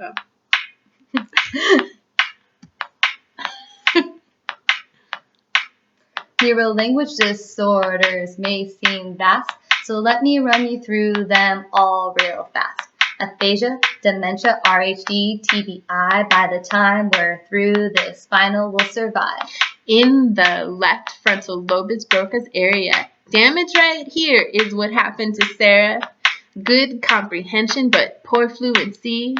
Oh. Neuro-language disorders may seem vast, so let me run you through them all real fast. Aphasia, dementia, RHD, TBI, by the time we're through, this spinal will survive. In the left frontal lobe is Broca's area. Damage right here is what happened to Sarah. Good comprehension, but poor fluency.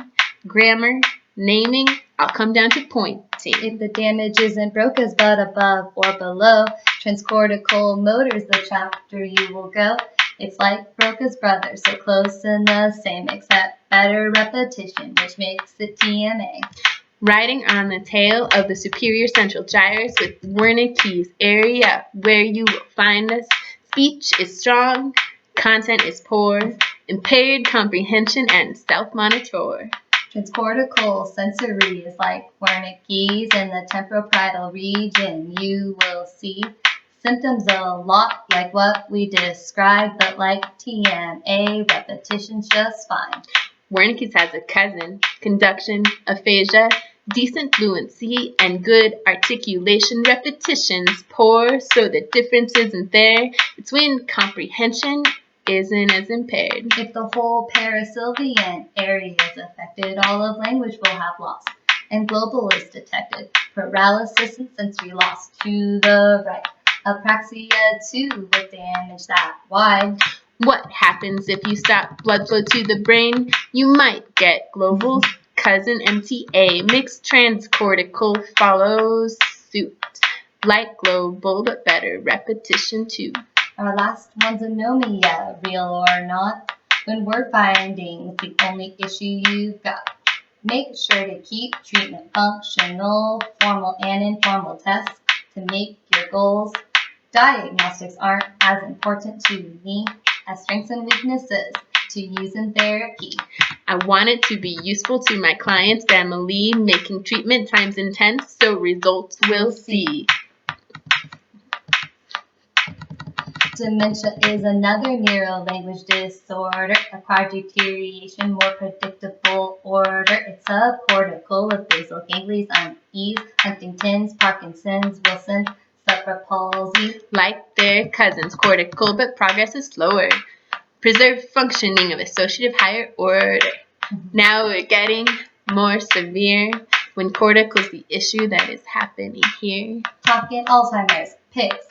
Grammar, naming, I'll come down to pointing. If the damage isn't Broca's but above or below, transcortical motor is the chapter you will go. It's like Broca's brother, so close and the same, except better repetition, which makes it TMA. Riding on the tail of the superior central gyrus with Wernicke's area, where you will find us. Speech is strong, content is poor, impaired comprehension and self-monitor. Transcortical sensory is like Wernicke's in the temporoparietal region. You will see symptoms a lot like what we described, but like TMA, repetition's just fine. Wernicke's has a cousin, conduction, aphasia, decent fluency, and good articulation. Repetition's poor, so the difference isn't there between comprehension isn't as impaired. If the whole parasylvian area is affected, all of language will have loss, and global is detected. Paralysis and sensory loss to the right. Apraxia too, with damage that wide. What happens if you stop blood flow to the brain? You might get global cousin MTA. Mixed transcortical follows suit. Like global, but better repetition too. Our last one's anomia, real or not. When word finding's the only issue you've got, make sure to keep treatment functional, formal and informal tests to make your goals. Diagnostics aren't as important to me as strengths and weaknesses to use in therapy. I want it to be useful to my client's family, making treatment times intense so results we'll see. Dementia is another neuro-language disorder, acquired deterioration, more predictable order. It's subcortical with basal ganglions unease, Huntington's, Parkinson's, Wilson's, cerebral palsy. Like their cousins, cortical, but progress is slower. Preserve functioning of associative higher order. Now we're getting more severe when cortical is the issue that is happening here. Talking Alzheimer's, PICS,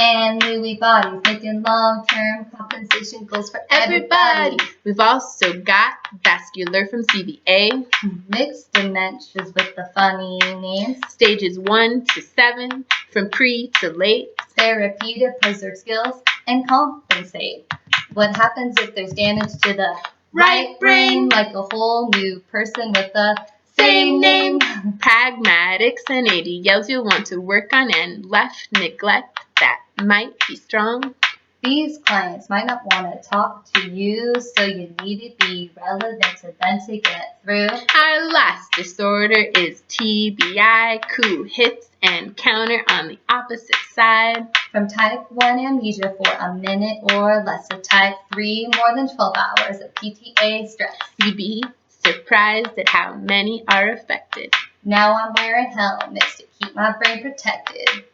and Lewy bodies, making long-term compensation goals for everybody. We've also got vascular from CVA. Mixed dementias with the funny names. Stages 1 to 7, from pre to late. Therapy to preserve skills and compensate. What happens if there's damage to the right brain? Like a whole new person with the same name. Pragmatics and ADLs you'll want to work on, and left neglect that might be strong. These clients might not want to talk to you, so you need to be relevant to them to get through. Our last disorder is TBI, coup hits and counter on the opposite side. From type 1 amnesia for a minute or less to type 3, more than 12 hours of PTA stress. You'd be surprised at how many are affected. Now I'm wearing helmets to keep my brain protected.